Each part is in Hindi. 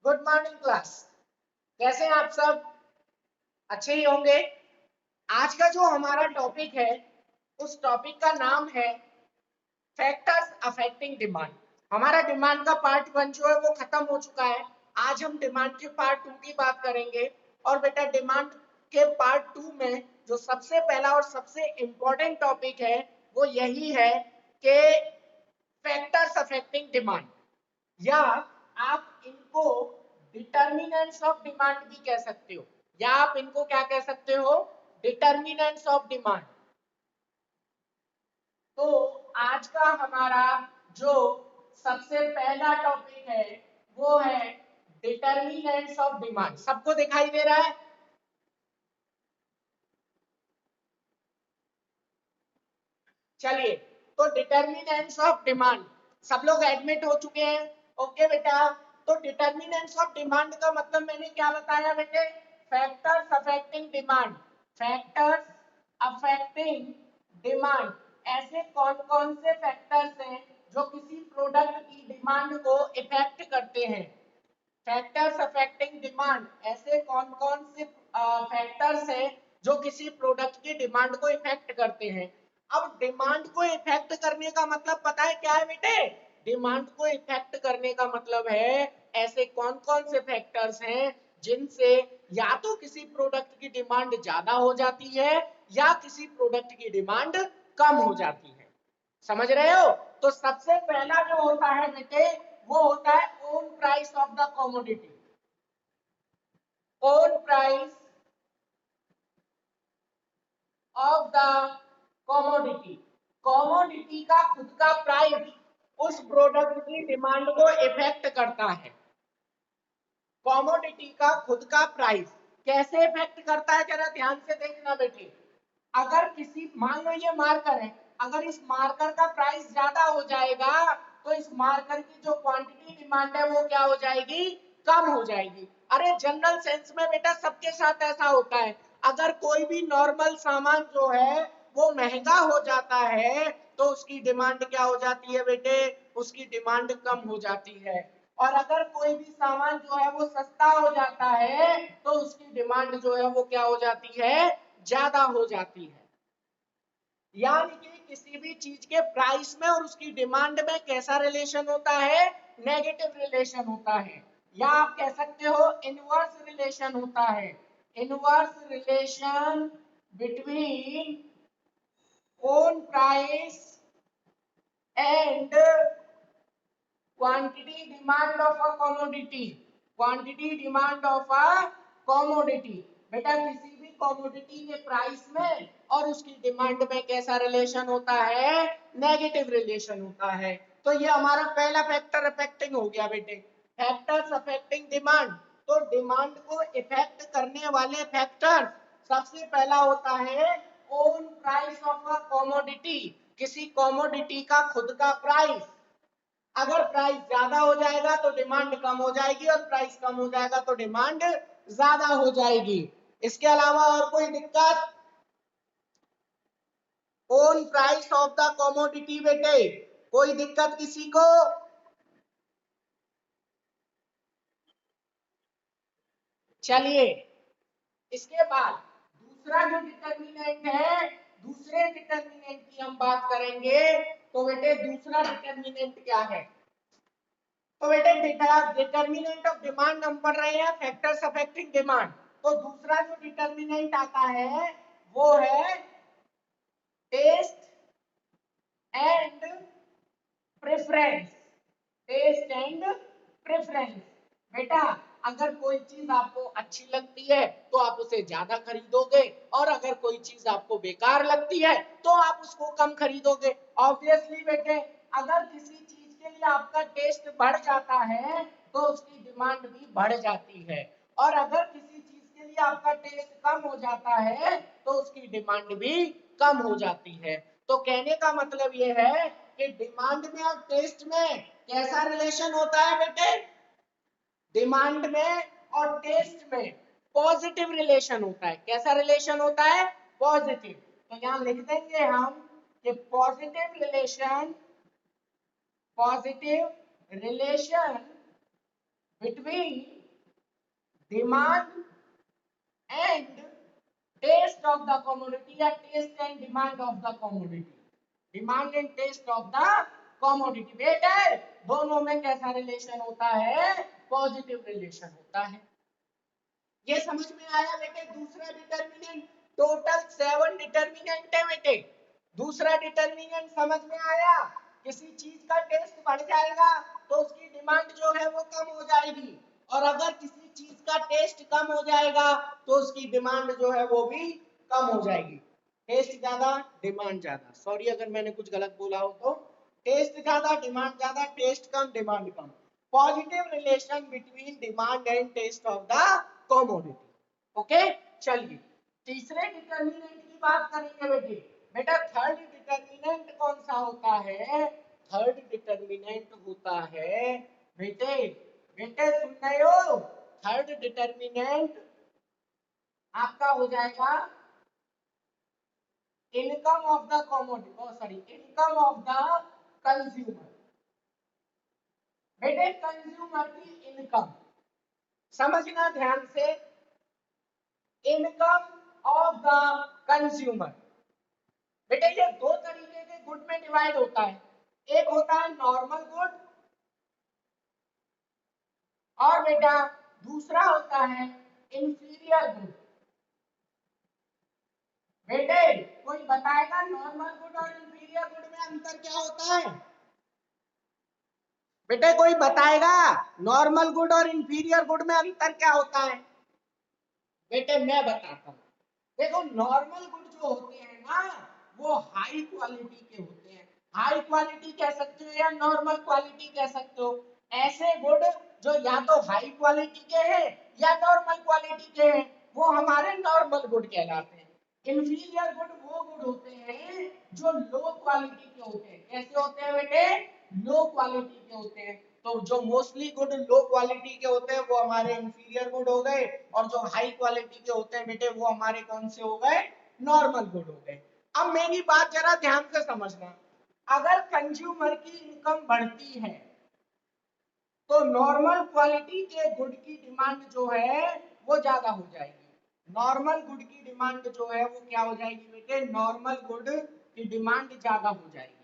Good morning class. कैसे हैं आप सब? अच्छे ही होंगे। आज का जो हमारा टॉपिक है, उस टॉपिक का नाम है फैक्टर्स अफेक्टिंग डिमांड। हमारा डिमांड का पार्ट 1 जो है वो खत्म हो चुका है। आज हम डिमांड के पार्ट 2 की बात करेंगे। और बेटा डिमांड के पार्ट 2 में जो सबसे पहला और सबसे इंपॉर्टेंट टॉपिक है वो यही है कि फैक्टर्स अफेक्टिंग डिमांड, या आप इनको डिटर्मिनेंट्स ऑफ डिमांड भी कह सकते हो, या आप इनको क्या कह सकते हो? Determinants of demand. तो आज का हमारा जो सबसे पहला टॉपिक है वो है डिटर्मिनेंट्स ऑफ डिमांड। सबको दिखाई दे रहा है? चलिए, तो डिटर्मिनेंट्स ऑफ डिमांड, सब लोग एडमिट हो चुके हैं? ओके बेटा। तो डिटर्मिनेंट्स ऑफ डिमांड का मतलब मैंने क्या बताया बेटे? Factors affecting demand. Factors affecting demand, ऐसे कौन कौन से फैक्टर्स हैं जो किसी प्रोडक्ट की डिमांड को इफेक्ट करते हैं? फैक्टर्स अफेक्टिंग डिमांड, ऐसे कौन कौन से फैक्टर्स हैं जो किसी प्रोडक्ट की डिमांड को इफेक्ट करते हैं? अब डिमांड को इफेक्ट करने का मतलब पता है क्या है बेटे? डिमांड को इफेक्ट करने का मतलब है ऐसे कौन कौन से फैक्टर्स हैं जिनसे या तो किसी प्रोडक्ट की डिमांड ज्यादा हो जाती है या किसी प्रोडक्ट की डिमांड कम हो जाती है। समझ रहे हो? तो सबसे पहला जो होता है बेटे वो होता है own price of the commodity. Own price of the commodity. Commodity का खुद का प्राइस उस प्रोडक्ट की डिमांड को इफेक्ट करता है। कमोडिटी का खुद का प्राइस कैसे इफेक्ट करता है, जरा ध्यान से देखना बेटे। अगर किसी, मान लो ये मार्कर है, अगर इस मार्कर का प्राइस ज्यादा हो जाएगा तो इस मार्कर की जो क्वांटिटी डिमांड है वो क्या हो जाएगी? कम हो जाएगी। अरे जनरल सेंस में बेटा सबके साथ ऐसा होता है। अगर कोई भी नॉर्मल सामान जो है वो महंगा हो जाता है तो उसकी डिमांड क्या हो जाती है बेटे? उसकी डिमांड कम हो जाती है। और अगर कोई भी सामान जो है वो सस्ता हो जाता है तो उसकी डिमांड जो है वो क्या हो जाती है? ज्यादा हो जाती है। यानी कि किसी भी चीज के प्राइस में और उसकी डिमांड में कैसा रिलेशन होता है? नेगेटिव रिलेशन होता है, या आप कह सकते हो इनवर्स रिलेशन होता है। Inverse relation between own price and quantity demand of a commodity. Quantity demand of a commodity. बेटा किसी भी कमोडिटी के प्राइस में और उसकी डिमांड में कैसा रिलेशन होता है? नेगेटिव रिलेशन होता है। तो ये हमारा पहला फैक्टर अफेक्टिंग हो गया बेटे, फैक्टर्स अफेक्टिंग डिमांड। तो डिमांड को इफेक्ट करने वाले फैक्टर, सबसे पहला होता है own price of a commodity. किसी कमोडिटी का खुद का प्राइस, अगर प्राइस ज्यादा हो जाएगा तो डिमांड कम हो जाएगी और प्राइस कम हो जाएगा तो डिमांड ज्यादा हो जाएगी। इसके अलावा और कोई दिक्कत? Own price of the commodity बेटे, कोई दिक्कत किसी को? चलिए, इसके बाद दूसरा जो डिटर्मिनेंट है, दूसरे डिटर्मिनेंट की हम बात करेंगे। तो बेटे दूसरा डिटर्मिनेंट क्या है? तो बेटे डिटर्मिनेंट ऑफ डिमांड हम पढ़ रहे हैं, फैक्टर्स अफेक्टिंग डिमांड। तो दूसरा जो डिटर्मिनेंट आता है वो है taste and preference. Taste and preference. बेटा अगर कोई चीज आपको अच्छी लगती है तो आप उसे ज्यादा खरीदोगे, और अगर कोई चीज आपको बेकार लगती है तो आप उसको कम खरीदोगे। ऑब्वियसली बेटे, अगर किसी चीज के लिए आपका टेस्ट बढ़ जाता है तो उसकी डिमांड भी बढ़ जाती है, और अगर किसी चीज के लिए आपका टेस्ट कम हो जाता है तो उसकी डिमांड भी कम हो जाती है। तो कहने का मतलब यह है कि डिमांड में और टेस्ट में कैसा रिलेशन होता है बेटे? डिमांड में और टेस्ट में पॉजिटिव रिलेशन होता है। कैसा रिलेशन होता है? पॉजिटिव। तो यहां लिख देंगे हम कि positive relation between demand and taste of the commodity या taste and demand of the commodity, demand and taste of the commodity. बेटा दोनों में कैसा रिलेशन होता है? पॉजिटिव रिलेशन होता है। ये समझ में आया बेटे? दूसरा डिटर्मिनेंट, टोटल 7 डिटर्मिनेंट है बेटे। दूसरा डिटर्मिनेंट समझ में आया? किसी चीज का टेस्ट बढ़ जाएगा तो उसकी डिमांड जो है वो कम हो जाएगी, और अगर किसी चीज का टेस्ट कम हो जाएगा तो उसकी डिमांड जो है वो भी कम हो जाएगी। टेस्ट ज्यादा डिमांड ज्यादा, सॉरी अगर मैंने कुछ गलत बोला हो तो, टेस्ट ज्यादा डिमांड ज्यादा, टेस्ट कम डिमांड कम। Positive relation between demand and taste of the commodity. Okay, चलिए तीसरे डिटर्मिनेंट की बात करेंगे बेटे। बेटा थर्ड डिटर्मिनेंट कौन सा होता है? थर्ड डिटर्मिनेंट होता है बेटे, बेटे सुन रहे हो? थर्ड डिटर्मिनेंट आपका हो जाएगा income of the commodity, sorry income of the consumer. बेटे कंज्यूमर की इनकम समझना ध्यान से, इनकम ऑफ द कंज्यूमर। बेटे ये दो तरीके के गुड में डिवाइड होता है, एक होता है नॉर्मल गुड और बेटा दूसरा होता है इंफीरियर गुड। बेटे कोई बताएगा नॉर्मल गुड और इंफीरियर गुड में अंतर क्या होता है? बेटे कोई बताएगा नॉर्मल गुड और इंफीरियर गुड में अंतर क्या होता है? बेटे मैं बताता हूँ। देखो नॉर्मल गुड जो होते हैं ना वो हाई क्वालिटी के होते हैं, हाई क्वालिटी कह सकते हो या नॉर्मल क्वालिटी कह सकते हो। ऐसे गुड जो या तो हाई क्वालिटी के हैं या नॉर्मल क्वालिटी के हैं वो हमारे नॉर्मल गुड कहलाते हैं। इंफीरियर गुड वो गुड होते हैं जो लो क्वालिटी के होते हैं। कैसे होते हैं बेटे? लो क्वालिटी के होते हैं। तो जो मोस्टली गुड लो क्वालिटी के होते हैं वो हमारे इंफीरियर गुड हो गए, और जो हाई क्वालिटी के होते हैं बेटे वो हमारे कौन से हो गए? नॉर्मल गुड हो गए। अब मेरी बात जरा ध्यान से समझना, अगर कंज्यूमर की इनकम बढ़ती है तो नॉर्मल क्वालिटी के गुड की डिमांड जो है वो ज्यादा हो जाएगी। नॉर्मल गुड की डिमांड जो है वो क्या हो जाएगी बेटे? नॉर्मल गुड की डिमांड ज्यादा हो जाएगी।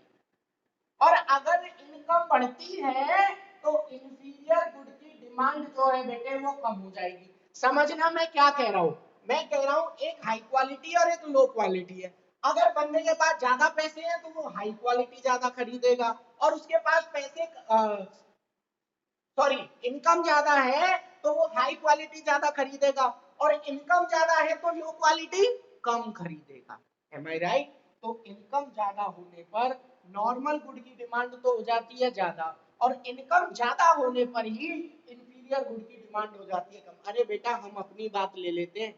और अगर इनकम बढ़ती है तो इंफीरियर गुड की डिमांड जो है बेटे वो कम हो जाएगी। समझना मैं क्या कह रहा हूं? मैं कह रहा हूं एक हाई क्वालिटी और एक लो क्वालिटी है। अगर बंदे के पास ज्यादा पैसे हैं तो वो हाई क्वालिटी ज्यादा खरीदेगा, और उसके पास पैसे सॉरी इनकम ज्यादा है तो वो हाई क्वालिटी ज्यादा खरीदेगा, और इनकम ज्यादा है तो लो क्वालिटी कम खरीदेगा। एम आई राइट? तो इनकम ज्यादा होने पर नॉर्मल गुड की डिमांड तो हो जाती है ज्यादा, और इनकम ज्यादा होने पर ही इंफीरियर गुड की डिमांड हो जाती है कम। अरे बेटा हम अपनी बात ले लेते हैं,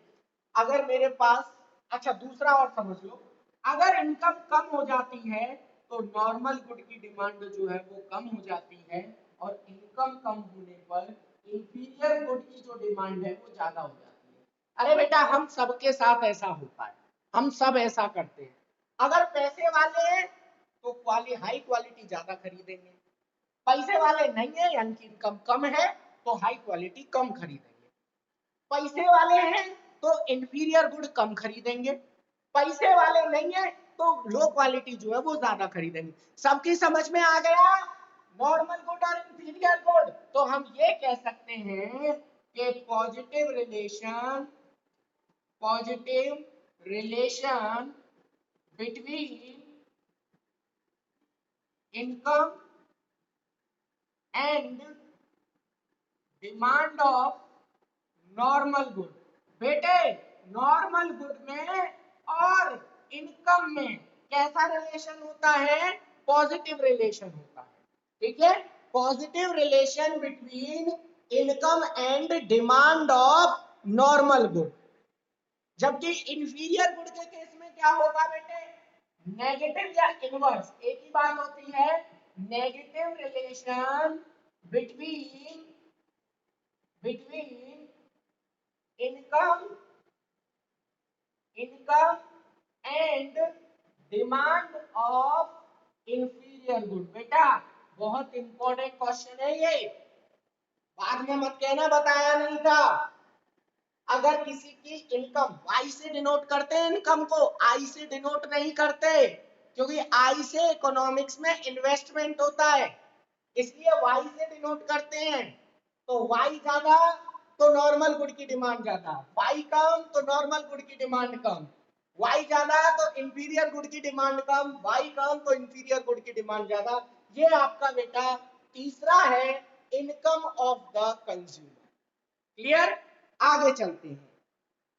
अगर मेरे पास, अच्छा दूसरा और समझ लो, अगर इनकम कम हो जाती है तो नॉर्मल गुड की डिमांड जो है वो कम हो जाती है, और इनकम कम होने पर इंफीरियर गुड की जो डिमांड है वो ज्यादा हो जाती है। अरे बेटा हम सबके साथ ऐसा होता है, हम सब ऐसा करते हैं। अगर पैसे वाले हैं तो हाई क्वालिटी ज्यादा खरीदेंगे, पैसे वाले नहीं है यानी कि इनकम कम है तो हाई क्वालिटी कम खरीदेंगे। पैसे वाले हैं तो इंफीरियर गुड कम खरीदेंगे, पैसे वाले नहीं है तो लो क्वालिटी जो है वो ज्यादा खरीदेंगे। सबकी समझ में आ गया? नॉर्मल गुड और इंफीरियर गुड। तो हम ये कह सकते हैं कि positive relation between income and demand of normal good. बेटे नॉर्मल गुड में और इनकम में कैसा रिलेशन होता है? पॉजिटिव रिलेशन होता है। ठीक है, positive relation between income and demand of normal good. जबकि इंफीरियर गुड के केस में क्या होगा बेटे? नेगेटिव या इनवर्स एक ही बात होती है। Negative relation between income and demand of inferior good. बेटा बहुत इंपॉर्टेंट क्वेश्चन है ये, बाद में मत कहना बताया नहीं था। अगर किसी की इनकम वाई से डिनोट करते हैं इनकम को, आई से डिनोट नहीं करते, क्योंकि आई से इकोनॉमिक्स में इन्वेस्टमेंट होता है, इसलिए वाई से डिनोट करते हैं। तो वाई ज्यादा तो नॉर्मल गुड की डिमांड ज्यादा, वाई कम तो नॉर्मल गुड की डिमांड कम, वाई ज्यादा तो इंफीरियर गुड की डिमांड कम, वाई कम तो इंफीरियर गुड की डिमांड ज्यादा। ये आपका बेटा तीसरा है income of the consumer. Clear? आगे चलते हैं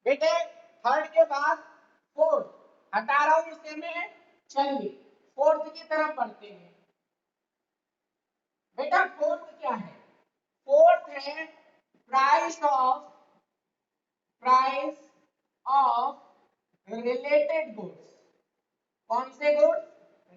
बेटे, थर्ड के बाद फोर्थ हटा रहा हूं इसे मैं, चलिए फोर्थ की तरफ बढ़ते हैं। बेटा फोर्थ क्या है? फोर्थ है प्राइस ऑफ रिलेटेड गुड्स। कौन से गुड्स?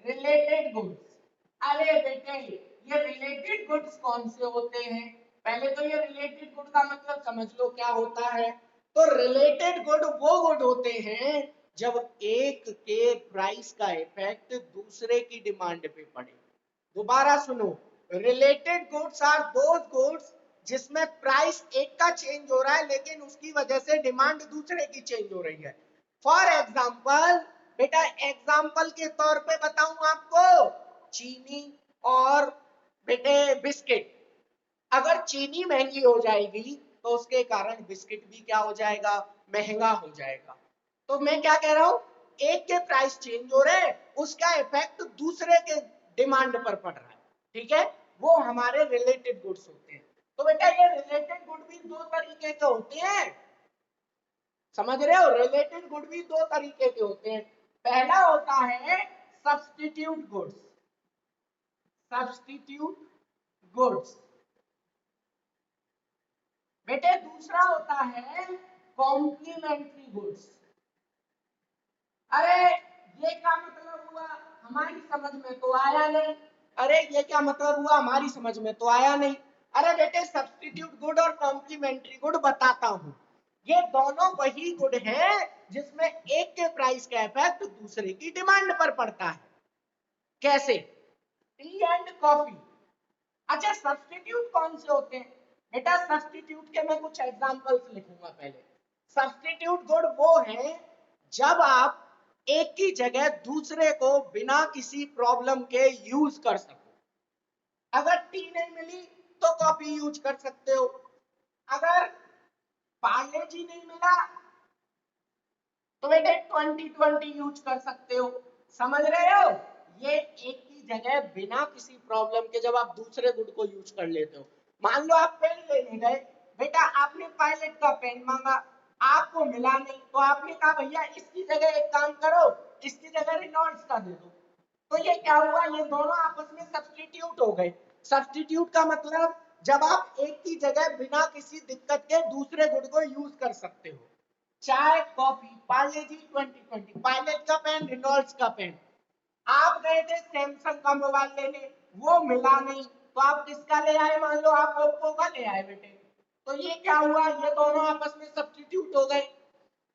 Related goods. अरे बेटे ये रिलेटेड गुड्स कौन से होते हैं? पहले तो ये रिलेटेड गुड का मतलब समझ लो क्या होता है। तो रिलेटेड गुड वो गुड होते हैं जब एक के प्राइस का इफेक्ट दूसरे की डिमांड पे पड़े। दोबारा सुनो, related goods are those goods जिसमें प्राइस एक का चेंज हो रहा है लेकिन उसकी वजह से डिमांड दूसरे की चेंज हो रही है। फॉर एग्जाम्पल बेटा, एग्जाम्पल के तौर पे बताऊं आपको, चीनी और बेटे बिस्किट। अगर चीनी महंगी हो जाएगी तो उसके कारण बिस्किट भी क्या हो जाएगा? महंगा हो जाएगा। तो मैं क्या कह रहा हूं, एक के प्राइस चेंज हो रहे हैं, उसका इफेक्ट दूसरे के डिमांड पर पड़ रहा है, ठीक है, वो हमारे रिलेटेड गुड्स होते हैं। तो बेटा ये रिलेटेड गुड भी दो तरीके के होते हैं, समझ रहे हो? रिलेटेड गुड भी दो तरीके के होते हैं। पहला होता है सब्स्टिट्यूट गुड्स, सब्स्टिट्यूट गुड्स बेटे। दूसरा होता है कॉम्प्लीमेंट्री गुड्स। अरे ये क्या मतलब हुआ, हमारी समझ में तो आया नहीं। अरे ये क्या मतलब हुआ, हमारी समझ में तो आया नहीं। अरे बेटे सब्स्टिट्यूट गुड और कॉम्प्लीमेंट्री गुड बताता हूं। ये दोनों वही गुड है जिसमें एक के प्राइस का इफेक्ट दूसरे की डिमांड पर पड़ता है। कैसे? T and coffee. अच्छा सब्स्टिट्यूट कौन से होते हैं? बेटा सब्स्टिट्यूट के मैं कुछ एग्जांपल्स लिखूंगा पहले। सब्स्टिट्यूट गुड वो है जब आप एक की जगह दूसरे को बिना किसी प्रॉब्लम के यूज कर सको। अगर टी नहीं मिली तो कॉफी यूज कर सकते हो, अगर पार्ले जी नहीं मिला तो बेटे 2020 यूज कर सकते हो। समझ रहे हो? ये एक की जगह बिना किसी प्रॉब्लम के जब आप दूसरे गुड को यूज कर लेते हो। मान लो आप पेन लेने गए, बेटा आपने पायलट का पेन मांगा, आपको मिला नहीं, तो आपने कहा भैया इसकी जगह एक काम करो, इसकी जगह रेनॉल्ड्स का दे दो। तो ये क्या हुआ, ये दोनों आपस में सब्स्टिट्यूट हो गए। सब्स्टिट्यूट का मतलब जब आप एक की जगह बिना किसी दिक्कत के दूसरे गुड को यूज कर सकते हो। चाय कॉफी, पार्ले जी 2020, पायलट का पेन, रेनॉल्ड्स का पेन। आप गए थे सैमसंग का मोबाइल लेने, वो मिला नहीं, तो आप किसका ले आए? मान लो आप ओप्पो का ले आए बेटे। तो ये क्या हुआ, ये दोनों आपस में सब्स्टिट्यूट हो गए।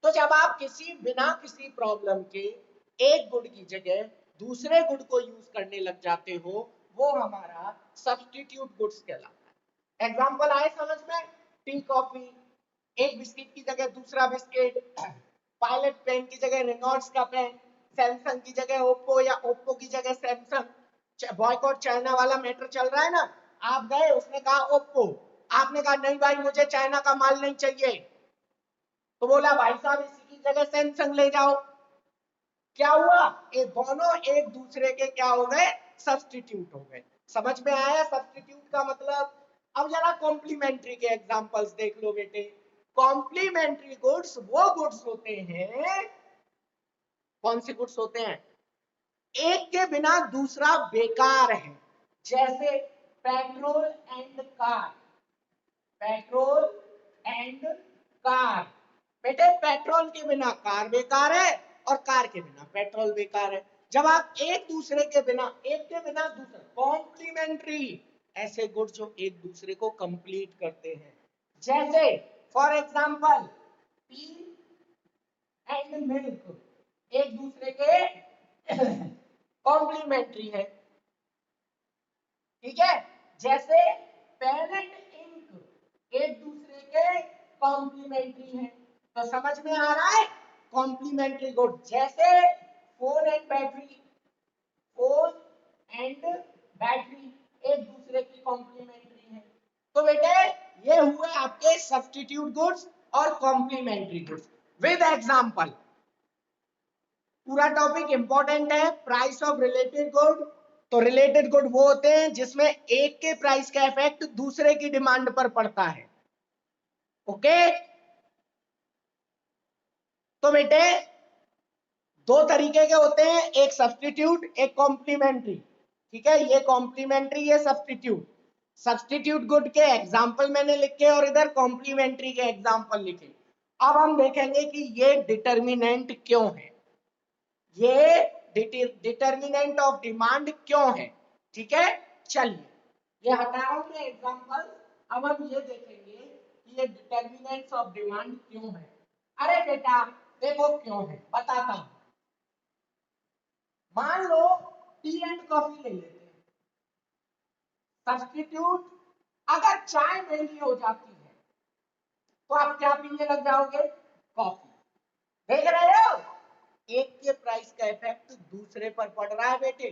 तो जब आप किसी बिना किसी प्रॉब्लम के एक गुड की जगह दूसरे गुड को यूज करने लग जाते हो, वो हमारा सब्स्टिट्यूट गुड्स कहलाता है। एग्जांपल आए समझ में? टी कॉफी, एक बिस्किट की जगह दूसरा बिस्किट, पायलट पेन की जगह रेनॉल्ड्स का पेन, सैमसंग की जगह ओप्पो या ओप्पो की जगह सैमसंग। बॉयकॉट चाइना वाला मैटर चल रहा है ना, आप गए, उसने कहा ओप्पो, आपने कहा नहीं भाई मुझे चाइना का माल नहीं चाहिए, तो बोला भाई साहब इसी की जगह सैमसंग ले जाओ। क्या हुआ, ये दोनों एक दूसरे के क्या हो गए? सब्स्टिट्यूट हो गए। समझ में आया सब्स्टिट्यूट का मतलब? अब जरा कॉम्प्लीमेंट्री के एग्जांपल्स देख लो बेटे। कॉम्प्लीमेंट्री गुड्स वो गुड्स होते हैं, कौन से गुड्स होते हैं? एक के बिना दूसरा बेकार है। जैसे petrol and car, petrol and car. बेटे पेट्रोल के बिना कार बेकार है और कार के बिना पेट्रोल बेकार है। जब आप एक दूसरे के बिना, एक के बिना दूसरा, कॉम्प्लीमेंट्री, ऐसे गुड जो एक दूसरे को कंप्लीट करते हैं। जैसे for example T and milk एक दूसरे के कॉम्प्लीमेंट्री है, ठीक है। जैसे पेन एंड इंक, कॉम्प्लीमेंट्री है। तो समझ में आ रहा है, कॉम्प्लीमेंट्री गुड जैसे phone and battery, phone and battery एक दूसरे की कॉम्प्लीमेंट्री है। तो बेटे ये हुए आपके सब्स्टिट्यूट गुड्स और कॉम्प्लीमेंट्री गुड्स विद एग्जांपल। पूरा टॉपिक इंपॉर्टेंट है। प्राइस ऑफ रिलेटेड गुड, तो रिलेटेड गुड वो होते हैं जिसमें एक के प्राइस का इफेक्ट दूसरे की डिमांड पर पड़ता है। ओके, तो बेटे दो तरीके के होते हैं, एक सब्स्टिट्यूट एक कॉम्प्लीमेंट्री। ठीक है, ये कॉम्प्लीमेंट्री ये सब्स्टिट्यूट। सब्स्टिट्यूट गुड के एग्जांपल मैंने लिखे और इधर कॉम्प्लीमेंट्री के एग्जांपल लिखे। अब हम देखेंगे कि ये डिटर्मिनेंट क्यों है, ये डिटर्मिनेंट ऑफ डिमांड क्यों है। ठीक है, चलिए ये हटा रहा हूं मैं एग्जांपल। अब हम ये देखेंगे कि ये डिटर्मिनेंट्स ऑफ डिमांड क्यों है। अरे बेटा देखो क्यों है, बताता हूं। मान लो टी एंड कॉफी ले लेते हैं। सब्स्टिट्यूट, अगर चाय महंगी हो जाती है तो आप क्या पीने लग जाओगे, कॉफी। देख रहे हो, एक के प्राइस का इफेक्ट दूसरे पर पड़ रहा है बेटे।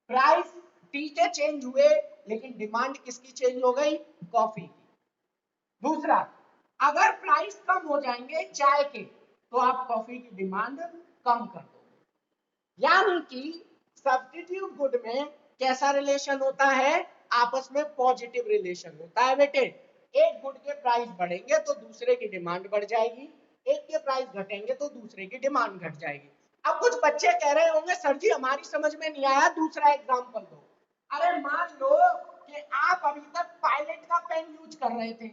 प्राइस टी के चेंज हुए लेकिन डिमांड किसकी चेंज हो गई, कॉफी की। दूसरा, अगर प्राइस कम हो जाएंगे चाय के तो आप कॉफी की डिमांड कम कर दोगे। यानी कि सब्स्टिट्यूट गुड में कैसा रिलेशन होता है, आपस में पॉजिटिव रिलेशन होता है बेटे। एक गुड के प्राइस बढ़ेंगे तो दूसरे की डिमांड बढ़ जाएगी, एक के प्राइस घटेंगे तो दूसरे की डिमांड घट जाएगी। अब कुछ बच्चे कह रहे होंगे सर जी हमारी समझ में नहीं आया, दूसरा एग्जांपल दो। अरे मान लो कि आप अभी तक पायलट का पेन यूज कर रहे थे,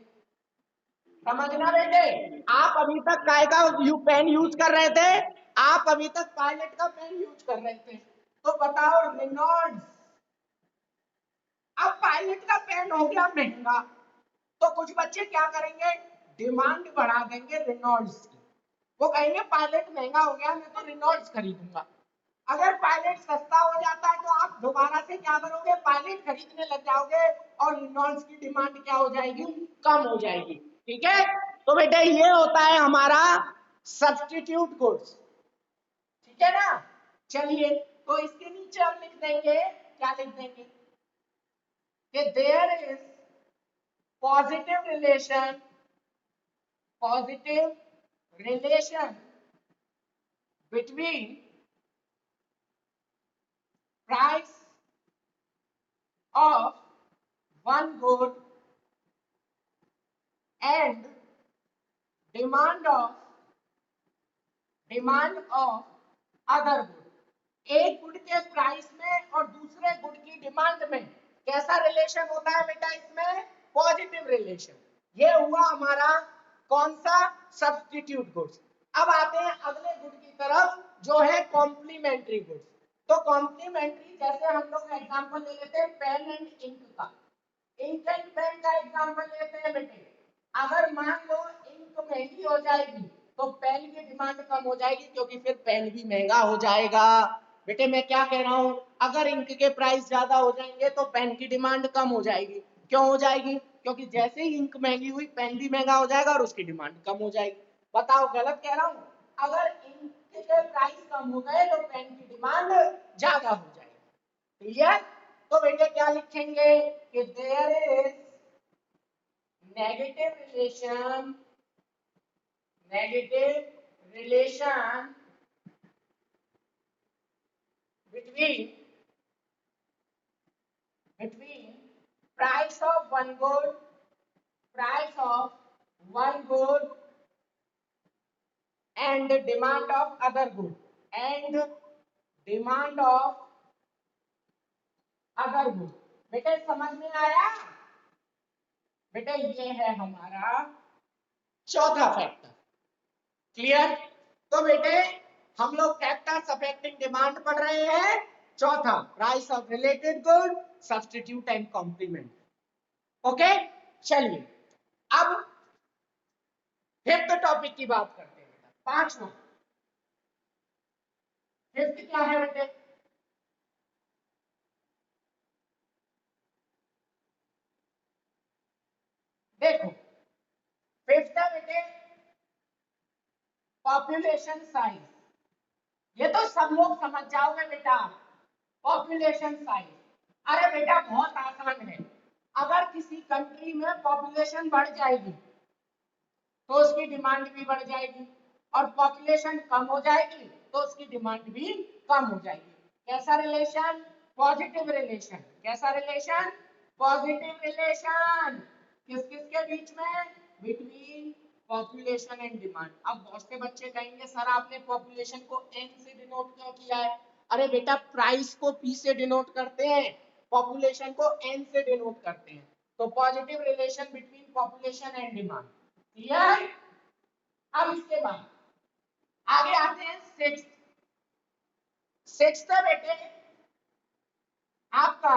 समझना बेटे, आप अभी तक काय का पेन यूज कर रहे थे, आप अभी तक पायलट का पेन यूज कर रहे थे। तो बताओ रेनॉल्ड्स, अब पायलट का पेन हो गया महंगा तो कुछ बच्चे क्या करेंगे, डिमांड बढ़ा देंगे रेनॉल्ड्स की। वो कहेंगे पायलट महंगा हो गया मैं तो रेनॉल्ड्स खरीदूंगा। अगर पायलट सस्ता हो जाता है तो आप दोबारा से क्या करोगे, पायलट खरीदने लग जाओगे और रेनॉल्ड्स की डिमांड क्या हो जाएगी, कम हो जाएगी। ठीक है, तो बेटा ये होता है हमारा सब्स्टिट्यूट गुड्स। ठीक है ना, चलिए तो इसके नीचे हम लिख देंगे, क्या लिख देंगे कि there is positive relation, positive relation between price of one good and demand of other good। एक गुड के प्राइस में और दूसरे गुड की डिमांड में कैसा रिलेशन होता है बेटा, इसमें पॉजिटिव रिलेशन। ये हुआ हमारा कौन सा, सब्स्टिट्यूट गुड्स। अब आते हैं अगले गुड की तरफ जो है कॉम्प्लीमेंट्री गुड्स। तो कॉम्प्लीमेंट्री जैसे हम लोग एग्जांपल ले लेते हैं पेन एंड इंक का। इंक एंड पेन का एग्जांपल लेते हैं बेटे। अगर मान लो इंक महंगी हो जाएगी तो पेन की डिमांड कम हो जाएगी क्योंकि फिर पेन भी महंगा हो जाएगा। बेटे मैं क्या कह रहा हूं, अगर इंक के प्राइस ज्यादा हो जाएंगे तो पेन की डिमांड कम हो जाएगी। क्यों हो जाएगी, क्योंकि जैसे ही इंक महंगी हुई पेन भी महंगा हो जाएगा और उसकी डिमांड कम हो जाएगी। बताओ गलत कह रहा हूं, अगर इंक के प्राइस कम हो गए तो पेन की डिमांड ज्यादा हो जाएगी। क्लियर, तो बेटे क्या लिखेंगे कि there is negative relation, negative relation between price of one good, price of one good and demand of other good and demand of other good। बेटे समझ में आया, बेटे ये है हमारा चौथा फैक्टर। क्लियर, तो बेटे हम लोग फैक्टर्स अफेक्टिंग डिमांड पढ़ रहे हैं। चौथा price of related good, substitute and complement. Okay, चलिए अब फिफ्थ टॉपिक की बात करते हैं बेटा, पांचवा। फिफ्थ क्या है बेटे, देखो फिफ्थ पॉपुलेशन साइज, ये तो सब लोग समझ जाओगे बेटा। पॉपुलेशन साइज, अरे बेटा बहुत आसान है। अगर किसी कंट्री में पॉपुलेशन बढ़ जाएगी तो उसकी डिमांड भी बढ़ जाएगी, और पॉपुलेशन कम हो जाएगी तो उसकी डिमांड भी कम हो जाएगी। कैसा रिलेशन? Positive relation. कैसा रिलेशन? Positive relation. किस किस के बीच में? Between population and demand. अब बहुत से बच्चे कहेंगे सर आपने पॉपुलेशन को एन से डिनोट क्यों किया है? अरे बेटा प्राइस को पी से डिनोट करते हैं, पॉपुलेशन को एन से डिनोट करते हैं। तो positive relation between population and demand. Clear? अब इसके बाद आगे आते हैं सिक्स्थ। सिक्स्थ है बेटे आपका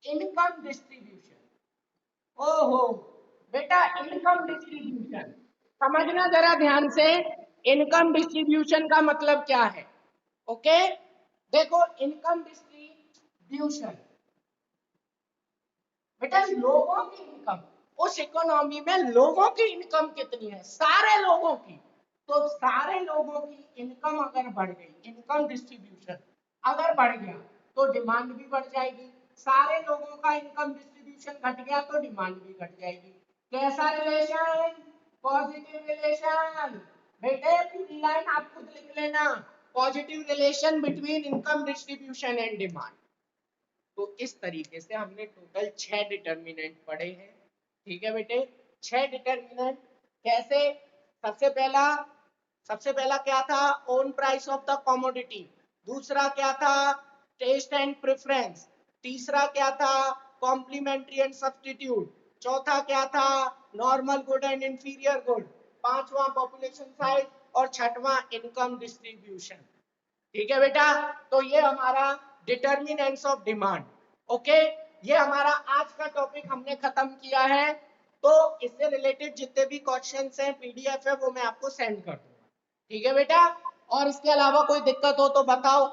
इनकम डिस्ट्रीब्यूशन। ओहो बेटा इनकम डिस्ट्रीब्यूशन समझना जरा ध्यान से। इनकम डिस्ट्रीब्यूशन का मतलब क्या है? ओके देखो इनकम डिस्ट्रीब्यूशन बेटा लोगों की इनकम, उस इकोनॉमी में लोगों की इनकम कितनी है, सारे लोगों की। तो सारे लोगों की इनकम अगर बढ़ गई, इनकम डिस्ट्रीब्यूशन अगर बढ़ गया तो डिमांड भी बढ़ जाएगी। सारे लोगों का इनकम डिस्ट्रीब्यूशन घट गया तो डिमांड भी घट जाएगी। कैसा रिलेशन? Positive relation. बेटे पूरी लाइन आप खुद लिख लेना, positive relation between income distribution and demand. तो इस तरीके से हमने टोटल 6 डिटर्मिनेंट पढ़े हैं। ठीक है बेटे 6 डिटर्मिनेंट कैसे? सबसे पहला क्या था? Own price of the commodity. दूसरा क्या था? Taste and preference. तीसरा क्या था? Complementary and substitute. चौथा क्या था? Normal good and inferior good. पांचवा पॉपुलेशन साइज और छठवां इनकम डिस्ट्रीब्यूशन। ठीक है बेटा तो ये हमारा डिटर्मिनेंट्स ऑफ डिमांड। ओके ये हमारा आज का टॉपिक हमने खत्म किया है। तो इससे रिलेटेड जितने भी क्वेश्चंस हैं पीडीएफ है वो मैं आपको सेंड कर दूंगा। ठीक है बेटा और इसके अलावा कोई दिक्कत हो तो बताओ।